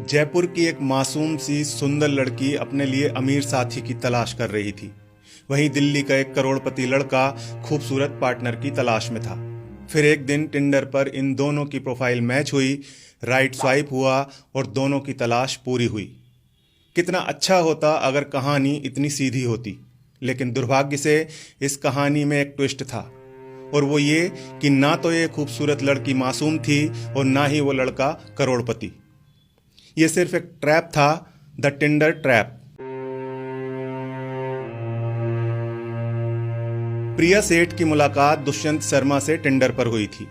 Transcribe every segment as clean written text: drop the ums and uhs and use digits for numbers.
जयपुर की एक मासूम सी सुंदर लड़की अपने लिए अमीर साथी की तलाश कर रही थी। वहीं दिल्ली का एक करोड़पति लड़का खूबसूरत पार्टनर की तलाश में था। फिर एक दिन टिंडर पर इन दोनों की प्रोफाइल मैच हुई, राइट स्वाइप हुआ और दोनों की तलाश पूरी हुई। कितना अच्छा होता अगर कहानी इतनी सीधी होती, लेकिन दुर्भाग्य से इस कहानी में एक ट्विस्ट था, और वो ये कि ना तो ये खूबसूरत लड़की मासूम थी और ना ही वो लड़का करोड़पति। ये सिर्फ एक ट्रैप था, द टिंडर ट्रैप। प्रिया सेठ की मुलाकात दुष्यंत शर्मा से टिंडर पर हुई थी।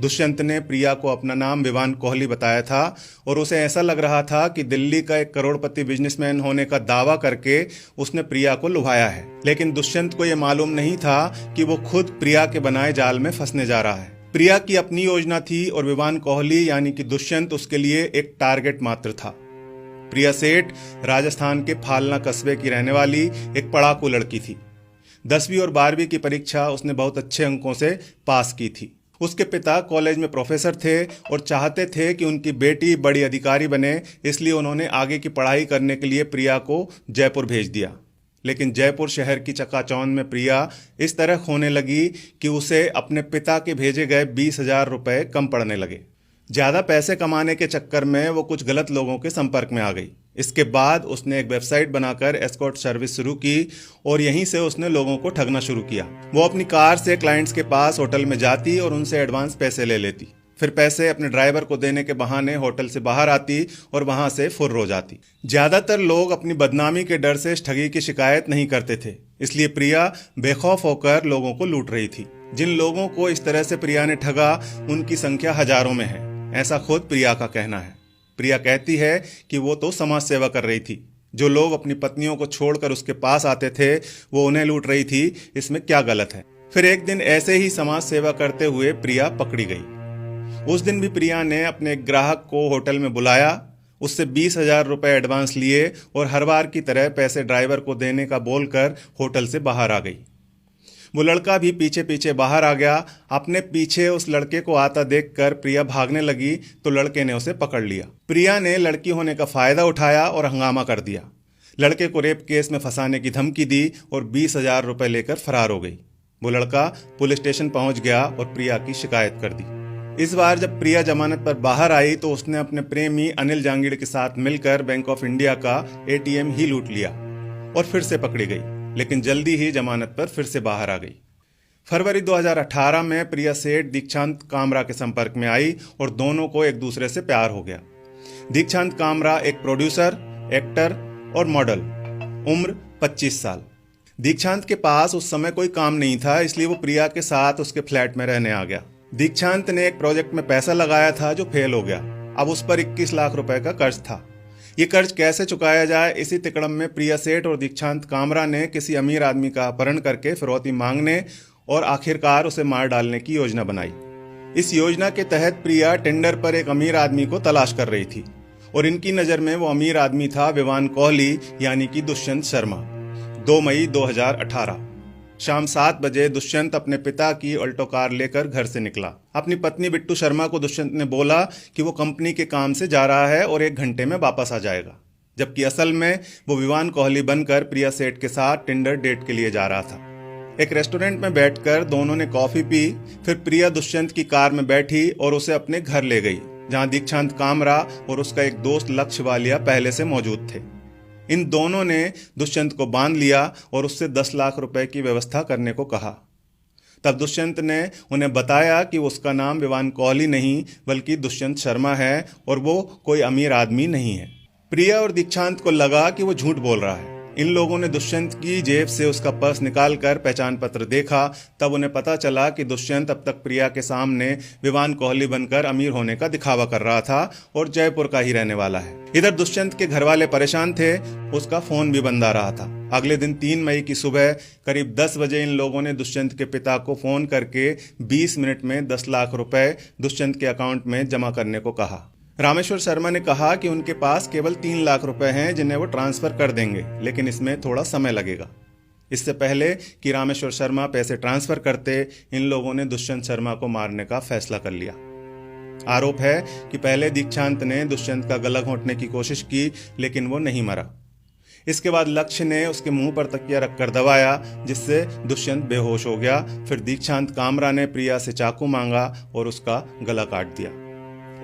दुष्यंत ने प्रिया को अपना नाम विवान कोहली बताया था और उसे ऐसा लग रहा था कि दिल्ली का एक करोड़पति बिजनेसमैन होने का दावा करके उसने प्रिया को लुभाया है। लेकिन दुष्यंत को यह मालूम नहीं था कि वो खुद प्रिया के बनाए जाल में फंसने जा रहा है। प्रिया की अपनी योजना थी और विवान कोहली यानी कि दुष्यंत उसके लिए एक टारगेट मात्र था। प्रिया सेठ राजस्थान के फालना कस्बे की रहने वाली एक पढ़ाकू लड़की थी। 10वीं और 12वीं की परीक्षा उसने बहुत अच्छे अंकों से पास की थी। उसके पिता कॉलेज में प्रोफेसर थे और चाहते थे कि उनकी बेटी बड़ी अधिकारी बने, इसलिए उन्होंने आगे की पढ़ाई करने के लिए प्रिया को जयपुर भेज दिया। लेकिन जयपुर शहर की चकाचौंध में प्रिया इस तरह खोने लगी कि उसे अपने पिता के भेजे गए 20,000 रुपए कम पड़ने लगे। ज़्यादा पैसे कमाने के चक्कर में वो कुछ गलत लोगों के संपर्क में आ गई। इसके बाद उसने एक वेबसाइट बनाकर एस्कॉर्ट सर्विस शुरू की और यहीं से उसने लोगों को ठगना शुरू किया। वो अपनी कार से क्लाइंट्स के पास होटल में जाती और उनसे एडवांस पैसे ले लेती। फिर पैसे अपने ड्राइवर को देने के बहाने होटल से बाहर आती और वहां से फुर्र हो जाती। ज्यादातर लोग अपनी बदनामी के डर से इस ठगी की शिकायत नहीं करते थे, इसलिए प्रिया बेखौफ होकर लोगों को लूट रही थी। जिन लोगों को इस तरह से प्रिया ने ठगा उनकी संख्या हजारों में है, ऐसा खुद प्रिया का कहना है। प्रिया कहती है कि वो तो समाज सेवा कर रही थी। जो लोग अपनी पत्नियों को छोड़कर उसके पास आते थे वो उन्हें लूट रही थी, इसमें क्या गलत है। फिर एक दिन ऐसे ही समाज सेवा करते हुए प्रिया पकड़ी गई। उस दिन भी प्रिया ने अपने एक ग्राहक को होटल में बुलाया, उससे 20,000 रुपए एडवांस लिए और हर बार की तरह पैसे ड्राइवर को देने का बोलकर होटल से बाहर आ गई। वो लड़का भी पीछे पीछे बाहर आ गया। अपने पीछे उस लड़के को आता देखकर प्रिया भागने लगी तो लड़के ने उसे पकड़ लिया। प्रिया ने लड़की होने का फायदा उठाया और हंगामा कर दिया। लड़के को रेप केस में फंसाने की धमकी दी और 20,000 रुपए लेकर फरार हो गई। वो लड़का पुलिस स्टेशन पहुंच गया और प्रिया की शिकायत कर दी। इस बार जब प्रिया जमानत पर बाहर आई तो उसने अपने प्रेमी अनिल जांगिड़ के साथ मिलकर बैंक ऑफ इंडिया का एटीएम ही लूट लिया और फिर से पकड़ी गई, लेकिन जल्दी ही जमानत पर फिर से बाहर आ गई। फरवरी 2018 में प्रिया सेठ दीक्षांत कामरा के संपर्क में आई और दोनों को एक दूसरे से प्यार हो गया। दीक्षांत कामरा एक प्रोड्यूसर, एक्टर और मॉडल, उम्र 25 साल। दीक्षांत के पास उस समय कोई काम नहीं था, इसलिए वो प्रिया के साथ उसके फ्लैट में रहने आ गया। दीक्षांत ने एक प्रोजेक्ट में पैसा लगाया था जो फेल हो गया। अब उस पर 21 लाख रुपए का कर्ज था। ये कर्ज कैसे चुकाया जाए, इसी तिकड़म में प्रिया सेठ और दीक्षांत कामरा ने किसी अमीर आदमी का अपहरण करके फिरौती मांगने और आखिरकार उसे मार डालने की योजना बनाई। इस योजना के तहत प्रिया टेंडर पर एक अमीर आदमी को तलाश कर रही थी और इनकी नजर में वो अमीर आदमी था विवान कोहली यानी कि दुष्यंत शर्मा। 2 मई 2018 शाम 7 बजे दुष्यंत अपने पिता की ऑल्टो कार लेकर घर से निकला। अपनी पत्नी बिट्टू शर्मा को दुष्यंत ने बोला कि वो कंपनी के काम से जा रहा है और 1 घंटे में वापस आ जाएगा, जबकि असल में वो विवान कोहली बनकर प्रिया सेठ के साथ टिंडर डेट के लिए जा रहा था। एक रेस्टोरेंट में बैठकर दोनों ने कॉफी पी। फिर प्रिया दुष्यंत की कार में बैठी और उसे अपने घर ले गई, जहां दीक्षांत कामरा और उसका एक दोस्त लक्ष्य वालिया पहले से मौजूद थे। इन दोनों ने दुष्यंत को बांध लिया और उससे 10 लाख रुपए की व्यवस्था करने को कहा। तब दुष्यंत ने उन्हें बताया कि उसका नाम विवान कोहली नहीं बल्कि दुष्यंत शर्मा है और वो कोई अमीर आदमी नहीं है। प्रिया और दीक्षांत को लगा कि वो झूठ बोल रहा है। इन लोगों ने दुष्यंत की जेब से उसका पर्स निकालकर पहचान पत्र देखा। तब उन्हें पता चला कि दुष्यंत अब तक प्रिया के सामने विवान कोहली बनकर अमीर होने का दिखावा कर रहा था और जयपुर का ही रहने वाला है। इधर दुष्यंत के घर वाले परेशान थे, उसका फोन भी बंद आ रहा था। अगले दिन 3 मई की सुबह करीब 10 बजे इन लोगों ने दुष्यंत के पिता को फोन करके 20 मिनट में 10 लाख रुपए दुष्यंत के अकाउंट में जमा करने को कहा। रामेश्वर शर्मा ने कहा कि उनके पास केवल 3 लाख रुपए हैं जिन्हें वो ट्रांसफर कर देंगे, लेकिन इसमें थोड़ा समय लगेगा। इससे पहले कि रामेश्वर शर्मा पैसे ट्रांसफर करते, इन लोगों ने दुष्यंत शर्मा को मारने का फैसला कर लिया। आरोप है कि पहले दीक्षांत ने दुष्यंत का गला घोंटने की कोशिश की, लेकिन वो नहीं मरा। इसके बाद लक्ष्य ने उसके मुंह पर तकिया रखकर दबाया, जिससे दुष्यंत बेहोश हो गया। फिर दीक्षांत कामरा ने प्रिया से चाकू मांगा और उसका गला काट दिया।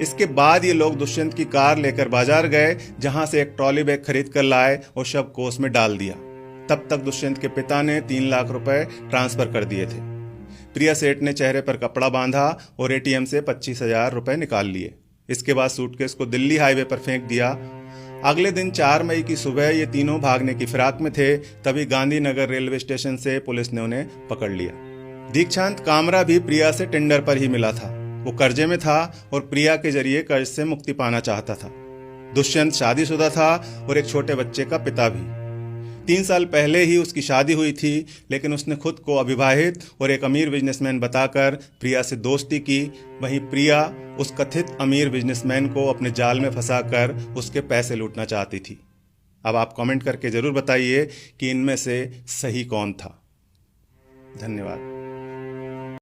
इसके बाद ये लोग दुष्यंत की कार लेकर बाजार गए, जहां से एक ट्रॉली बैग खरीद कर लाए और शव को उसमें डाल दिया। तब तक दुष्यंत के पिता ने 3 लाख रुपए ट्रांसफर कर दिए थे। प्रिया सेठ ने चेहरे पर कपड़ा बांधा और एटीएम से 25,000 रुपए निकाल लिए। इसके बाद सूटकेस को दिल्ली हाईवे पर फेंक दिया। अगले दिन 4 मई की सुबह ये तीनों भागने की फिराक में थे, तभी गांधीनगर रेलवे स्टेशन से पुलिस ने उन्हें पकड़ लिया। दीक्षांत कामरा भी प्रिया से टेंडर पर ही मिला था। वो कर्जे में था और प्रिया के जरिए कर्ज से मुक्ति पाना चाहता था। दुष्यंत शादीशुदा था और एक छोटे बच्चे का पिता भी। 3 साल पहले ही उसकी शादी हुई थी, लेकिन उसने खुद को अविवाहित और एक अमीर बिजनेसमैन बताकर प्रिया से दोस्ती की। वहीं प्रिया उस कथित अमीर बिजनेसमैन को अपने जाल में फंसाकर उसके पैसे लूटना चाहती थी। अब आप कमेंट करके जरूर बताइए कि इनमें से सही कौन था। धन्यवाद।